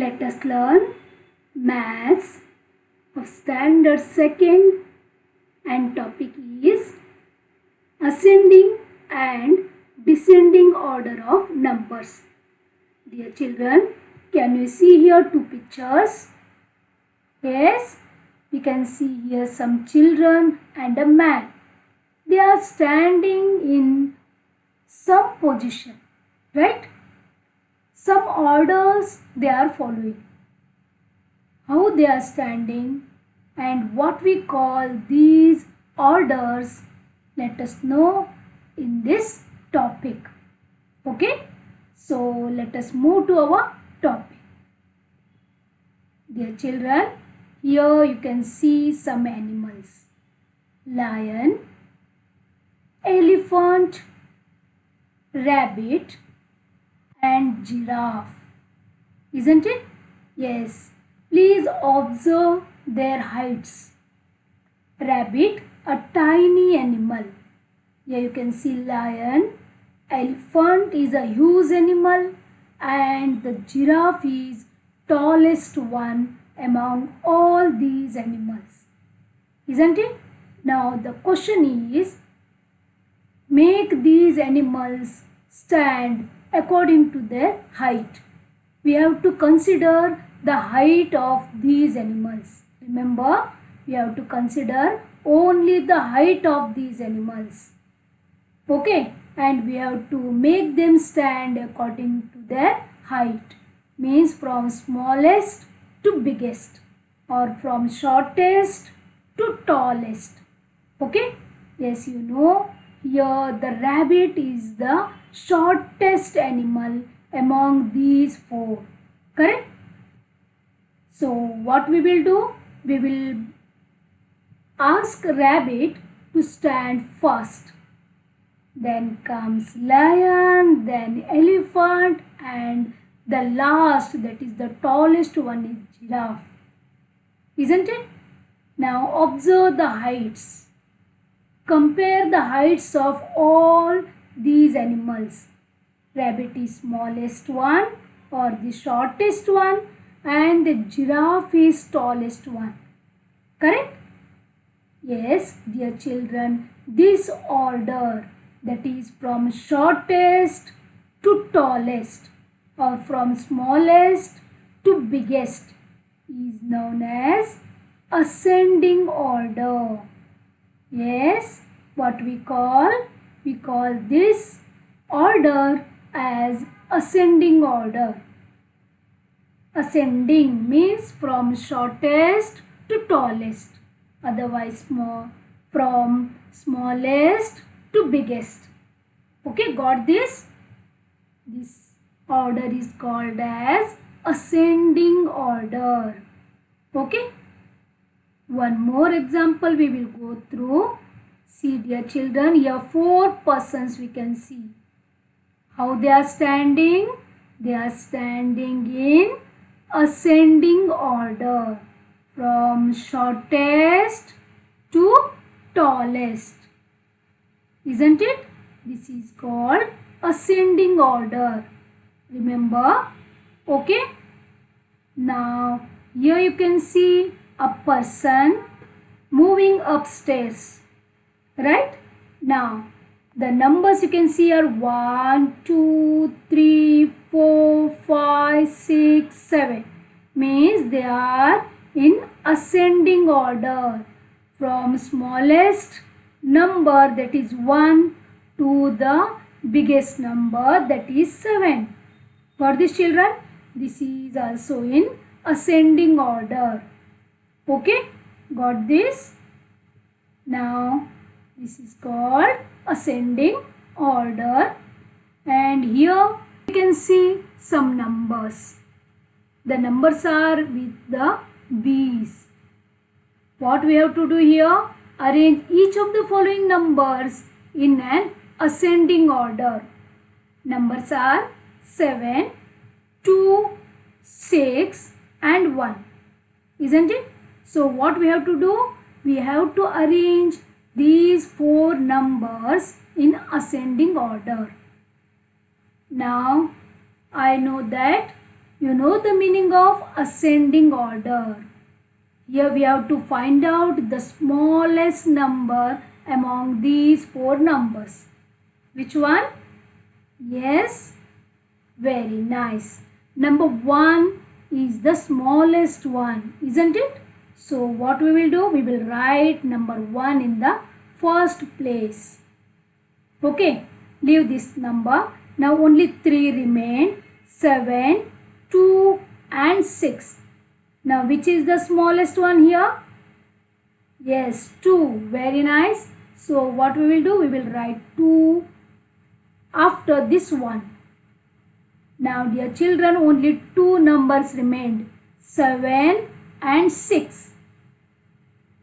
Let us learn maths of standard second, and topic is ascending and descending order of numbers. Dear children, can you see here two pictures? Yes, we can see here some children and a man. They are standing in some position, right? Some orders they are following. How they are standing and what we call these orders, let us know in this topic. Okay, so let us move to our topic. Dear children, here you can see some animals: lion, elephant, rabbit and giraffe. Isn't it? Yes. Please observe their heights. Rabbit, a tiny animal. Here you can see lion. Elephant is a huge animal, and the giraffe is tallest one among all these animals. Isn't it? Now the question is, make these animals stand according to their height. We have to consider the height of these animals. Remember, we have to consider only the height of these animals. Okay, and we have to make them stand according to their height. Means from smallest to biggest, or from shortest to tallest. Okay, yes, you know, here the rabbit is the shortest animal among these four. Correct? So what we will do? We will ask rabbit to stand first. Then comes lion, then elephant, and the last, that is the tallest one, is giraffe. Isn't it? Now observe the heights. Compare the heights of all these animals. Rabbit is smallest one or the shortest one, and the giraffe is tallest one. Correct? Yes, dear children, this order, that is from shortest to tallest or from smallest to biggest, is known as ascending order. Yes, what we call this order as ascending order. Ascending means from shortest to tallest, otherwise from smallest to biggest. Okay, got this? This order is called as ascending order. Okay, one more example we will go through. See, dear children, here four persons we can see. How they are standing? They are standing in ascending order from shortest to tallest. Isn't it? This is called ascending order. Remember? Okay. Now here you can see a person moving upstairs. Right? Now the numbers you can see are 1, 2, 3, 4, 5, 6, 7. Means they are in ascending order from smallest number, that is 1, to the biggest number, that is 7. For these children, this is also in ascending order. Okay, got this? Now this is called ascending order, and here you can see some numbers. The numbers are with the B's. What we have to do here? Arrange each of the following numbers in an ascending order. Numbers are 7, 2, 6 and 1. Isn't it? So what we have to do? We have to arrange these four numbers in ascending order. Now I know that You know the meaning of ascending order. Here we have to find out the smallest number among these four numbers. Which one? Yes, very nice. Number 1 is the smallest one, isn't it? So what we will do? We will write number 1 in the first place. Okay, leave this number. Now only 3 remain. 7, 2 and 6. Now which is the smallest one here? Yes, 2. Very nice. So what we will do? We will write 2 after this one. Now dear children, only 2 numbers remained. 7 and 6.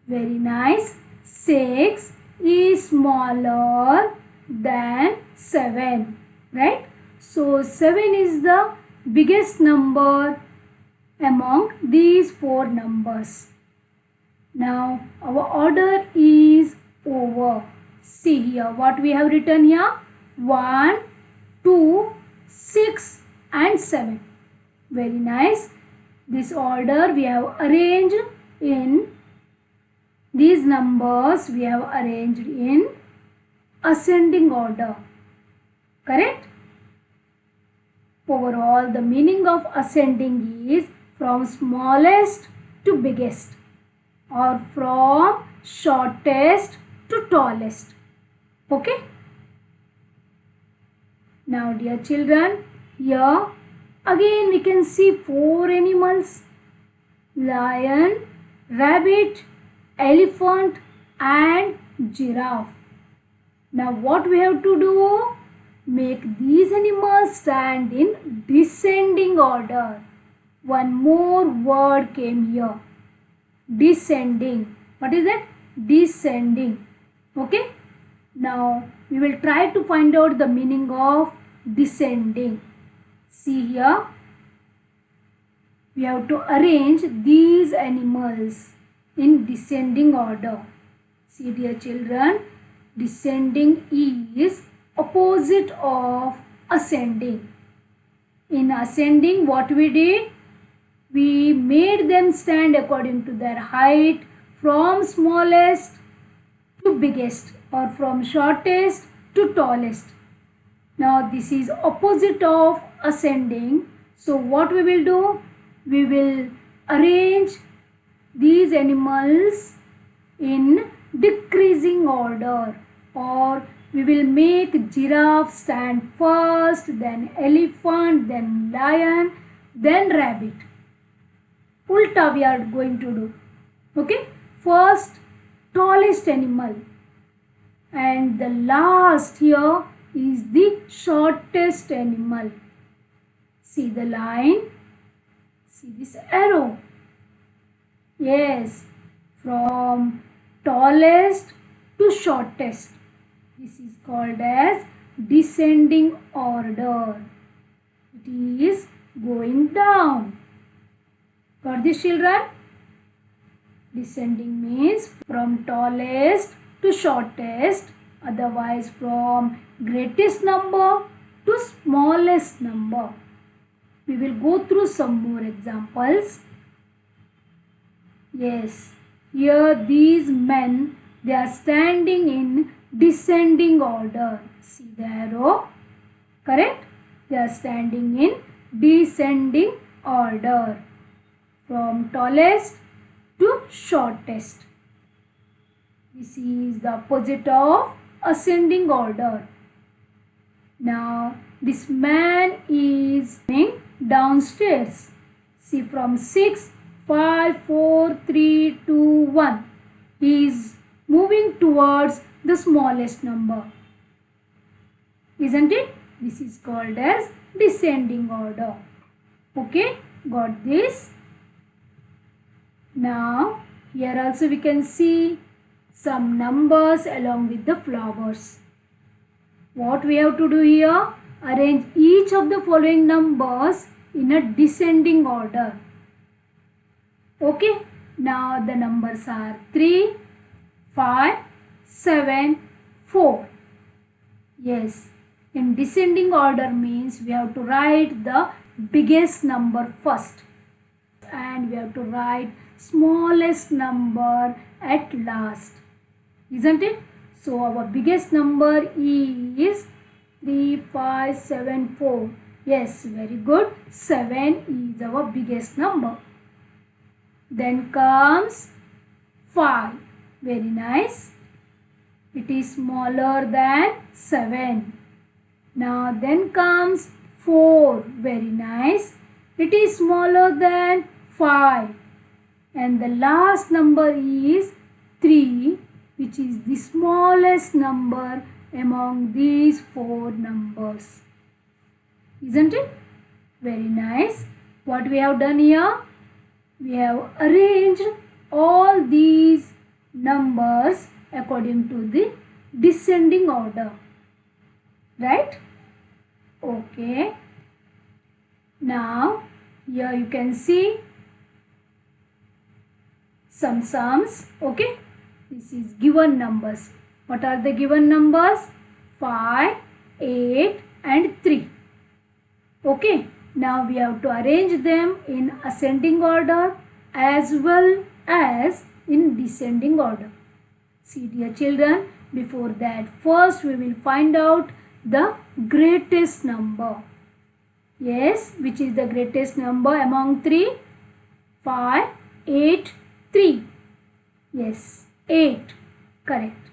Very nice. 6 is smaller than 7. Right? So 7 is the biggest number among these 4 numbers. Now our order is over. See here what we have written here. 1, 2, 6 and 7. Very nice. This order we have arranged in these numbers we have arranged in ascending order. Correct? Overall, the meaning of ascending is from smallest to biggest or from shortest to tallest. Okay? Now dear children, here again we can see 4 animals. Lion, rabbit, elephant and giraffe. Now what we have to do? Make these animals stand in descending order. One more word came here. Descending. What is that? Descending. Okay? Now we will try to find out the meaning of descending. See here. We have to arrange these animals in descending order. See dear children, descending is opposite of ascending. In ascending, what we did? We made them stand according to their height from smallest to biggest or from shortest to tallest. Now this is opposite of ascending. So what we will do? We will arrange these animals in decreasing order, or we will make giraffe stand first, then elephant, then lion, then rabbit. Ulta we are going to do. Okay? First, tallest animal. And the last here is the shortest animal. See the line? See this arrow? Yes, from tallest to shortest. This is called as descending order. It is going down. Got this, children? Descending means from tallest to shortest, otherwise from greatest number to smallest number. We will go through some more examples. Yes, here these men, they are standing in descending order. See the arrow? Correct? They are standing in descending order from tallest to shortest. This is the opposite of ascending order. Now this man is going downstairs. See, from 6, 5, 4, 3, 2, 1. He is moving towards the smallest number. Isn't it? This is called as descending order. Okay, got this? Now here also we can see some numbers along with the flowers. What we have to do here? Arrange each of the following numbers in a descending order. Okay, now the numbers are 3, 5, 7, 4. Yes, in descending order means we have to write the biggest number first, and we have to write smallest number at last, isn't it? So our biggest number is 3574. Yes, very good. 7 is our biggest number. Then comes 5. Very nice. It is smaller than 7. Now then comes 4. Very nice. It is smaller than 5. And the last number is 3, which is the smallest number among these 4 numbers. Isn't it? Very nice. What we have done here? We have arranged all these numbers according to the descending order. Right? Okay. Now, here you can see some sums. Okay. This is given numbers. What are the given numbers? 5, 8 and 3. Okay. Now we have to arrange them in ascending order as well as in descending order. See, dear children, before that first we will find out the greatest number. Yes, which is the greatest number among 3? 5, 8, 3. Yes, 8. Correct.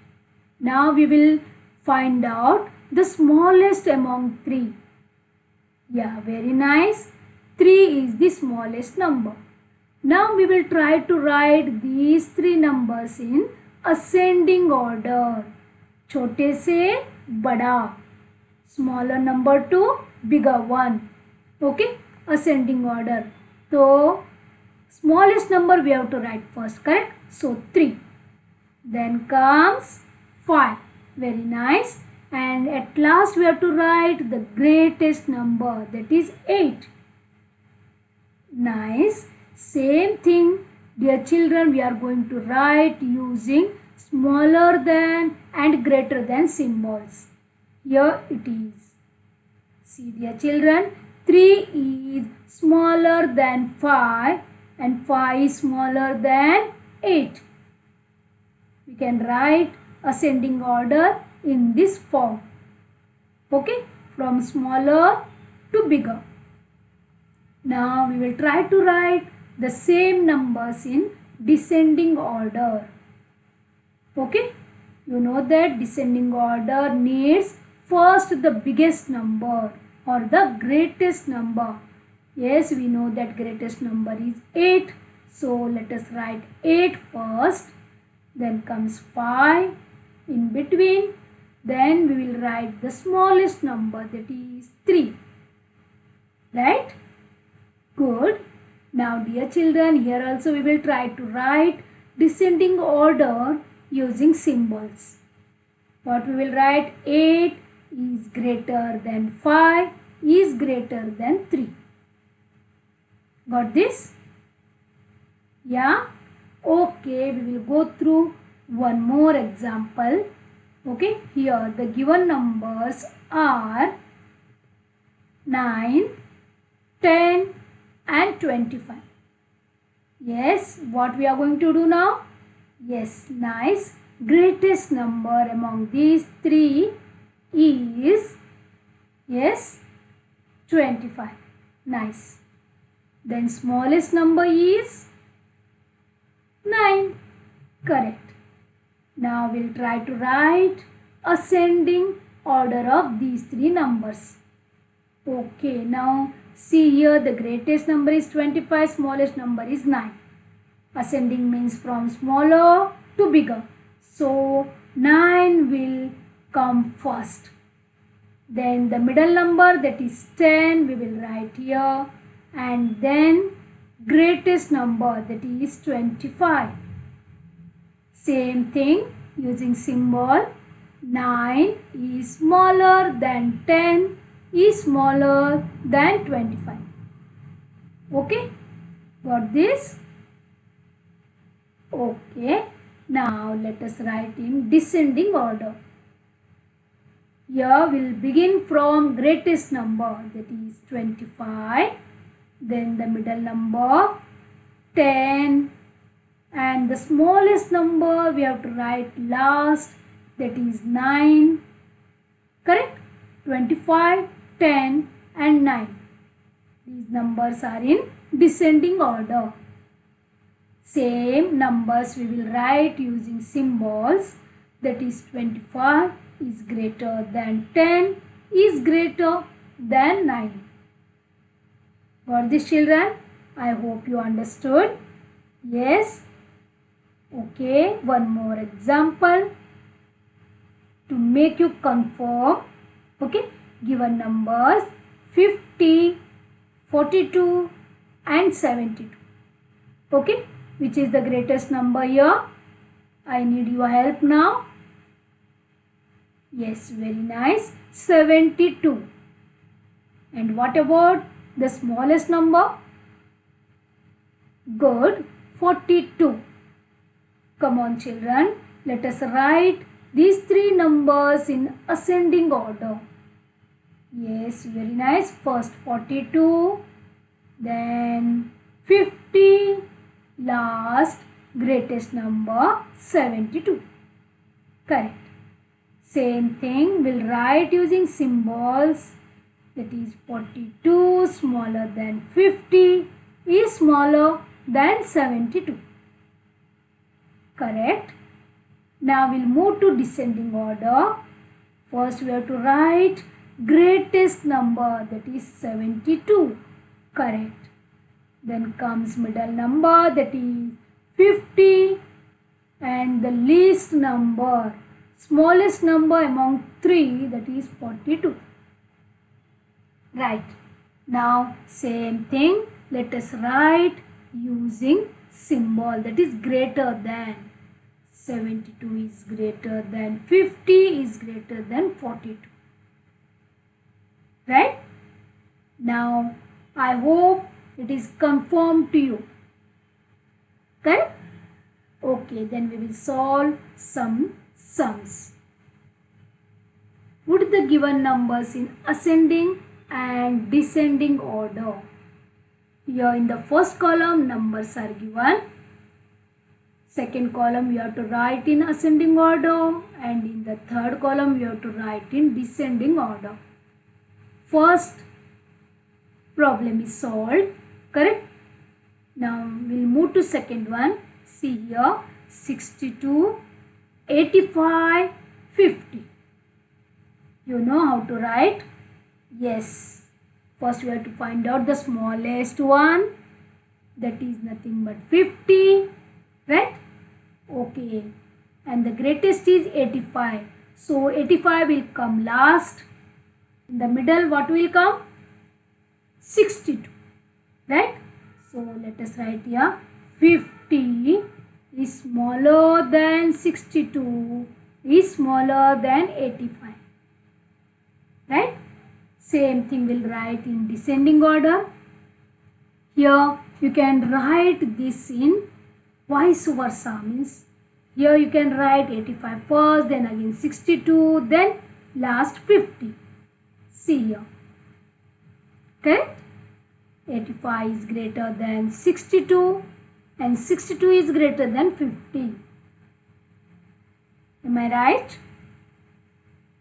Now we will find out the smallest among 3. Yeah, very nice. 3 is the smallest number. Now we will try to write these 3 numbers in ascending order. छोटे से बड़ा. Smaller number to bigger one. Okay, ascending order. So, smallest number we have to write first, correct? So, 3. Then comes 5. Very nice. And at last we have to write the greatest number, that is 8. Nice. Same thing, dear children, we are going to write using smaller than and greater than symbols. Here it is. See, dear children, 3 is smaller than 5 and 5 is smaller than 8. We can write ascending order in this form. Okay, from smaller to bigger. Now we will try to write the same numbers in descending order. Okay, you know that descending order needs first the biggest number or the greatest number. Yes, we know that greatest number is 8. So let us write 8 first. Then comes 5 in between. Then we will write the smallest number, that is 3. Right? Good. Now dear children, here also we will try to write descending order using symbols. What we will write? 8 is greater than 5 is greater than 3. Got this? Yeah? Okay, we will go through one more example. Okay, here the given numbers are 9, 10 and 25. Yes, what we are going to do now? Yes, nice. Greatest number among these 3 is, yes, 25. Nice. Then smallest number is 9. Correct. Now we'll try to write ascending order of these 3 numbers. Okay, now see here, the greatest number is 25, smallest number is 9. Ascending means from smaller to bigger. So 9 will come first. Then the middle number, that is 10, we will write here. And then greatest number, that is 25. Same thing using symbol. 9 is smaller than 10 is smaller than 25. Okay, got this? Okay, now let us write in descending order. Here we'll begin from greatest number, that is 25. Then the middle number 10. And the smallest number we have to write last, that is 9. Correct? 25, 10 and 9. These numbers are in descending order. Same numbers we will write using symbols, that is 25 is greater than 10 is greater than 9. Got this, children? I hope you understood. Yes. Okay, one more example to make you confirm. Okay, given numbers 50, 42 and 72. Okay, which is the greatest number here? I need your help now. Yes, very nice. 72. And what about the smallest number? Good. 42. Come on, children. Let us write these three numbers in ascending order. Yes, very nice. First 42. Then 50. Last greatest number 72. Correct. Same thing we'll write using symbols, that is 42 smaller than 50 is smaller than 72. Correct. Now we'll move to descending order. First we have to write greatest number, that is 72. Correct. Then comes middle number, that is 50, and the least number, smallest number among 3, that is 42. Right. Now same thing, let us write using symbol, that is greater than. 72 is greater than 50 is greater than 42. Right. Now I hope it is confirmed to you. Correct? Okay, then we will solve some sums. Put the given numbers in ascending and descending order. Here in the first column numbers are given. Second column you have to write in ascending order, and in the third column you have to write in descending order. First problem is solved. Correct? Now we'll move to second one. See here, 62, 85, 50. You know how to write? Yes. First we have to find out the smallest one, that is nothing but 50. Right? Okay. And the greatest is 85. So 85 will come last. In the middle what will come? 62. Right? So let us write here 50 is smaller than 62 is smaller than 85. Right? Same thing we'll write in descending order. Here you can write this in vice versa, means here you can write 85 first, then again 62, then last 50. See here. Correct? 85 is greater than 62 and 62 is greater than 50. Am I right?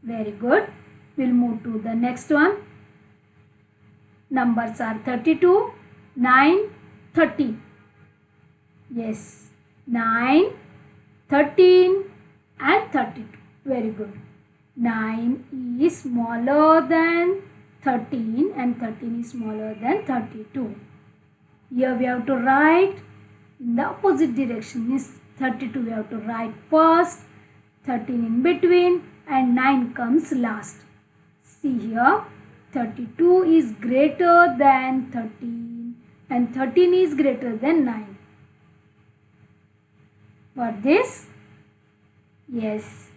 Very good. We'll move to the next one. Numbers are 32, 9, 13. Yes, 9, 13 and 32. Very good. 9 is smaller than 13 and 13 is smaller than 32. Here we have to write in the opposite direction. Means 32 we have to write first, 13 in between and 9 comes last. See here, 32 is greater than 13 and 13 is greater than 9. Got this? Yes.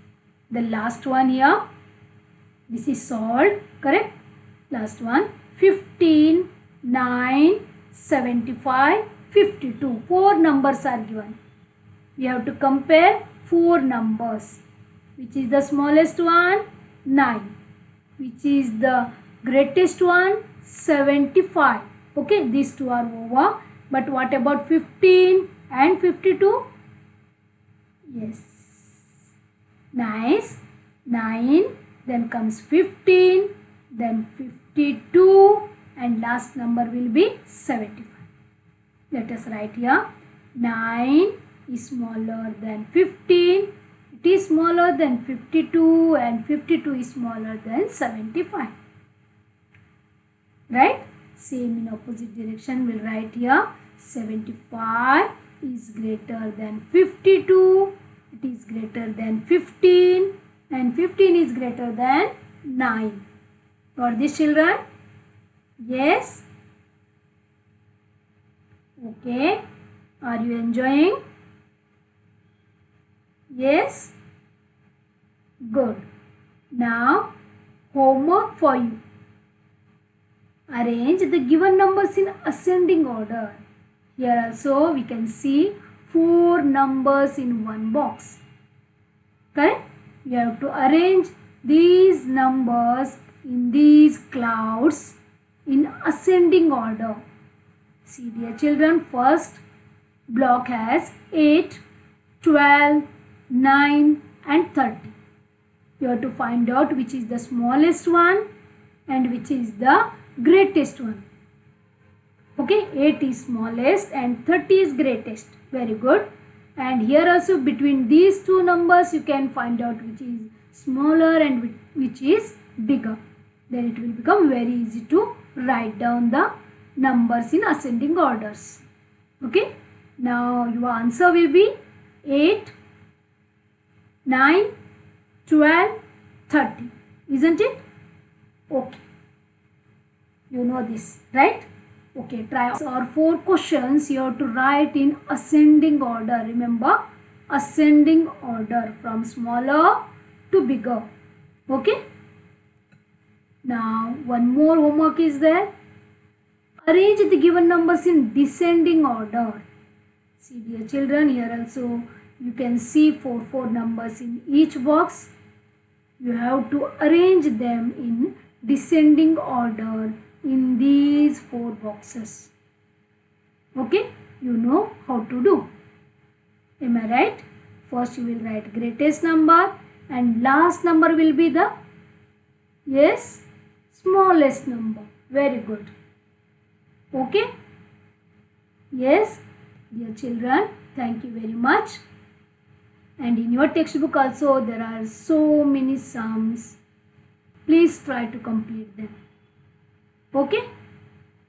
The last one here. This is solved. Correct? Last one. 15, 9, 75, 52. 4 numbers are given. We have to compare 4 numbers. Which is the smallest one? 9. which is the greatest one? 75. Okay, these two are over. But what about 15 and 52? Yes. Nice. 9. Then comes 15. Then 52. And last number will be 75. Let us write here. 9 is smaller than 15. It is smaller than 52 and 52 is smaller than 75. Right? Same in opposite direction we'll write here. 75 is greater than 52. It is greater than 15 and 15 is greater than 9. Got this, children? Yes? Okay. Are you enjoying? Yes? Good. Now, homework for you. Arrange the given numbers in ascending order. Here also we can see 4 numbers in one box. Correct? You have to arrange these numbers in these clouds in ascending order. See, dear children, first block has 8, 12, 9 and 30. You have to find out which is the smallest one and which is the greatest one. Okay, 8 is smallest and 30 is greatest. Very good. And here also between these two numbers you can find out which is smaller and which is bigger. Then it will become very easy to write down the numbers in ascending orders. Okay. Now your answer will be 8, 9, 12, 30. Isn't it? Okay. You know this, right? Okay, try or 4 questions you have to write in ascending order. Remember, ascending order from smaller to bigger. Okay. Now, one more homework is there. Arrange the given numbers in descending order. See, dear children, here also you can see 4 numbers in each box. You have to arrange them in descending order in these 4 boxes. Okay, you know how to do. Am I right? First you will write greatest number and last number will be the, yes, smallest number. Very good. Okay. Yes, dear children, thank you very much. And in your textbook also there are so many sums. Please try to complete them. Okay.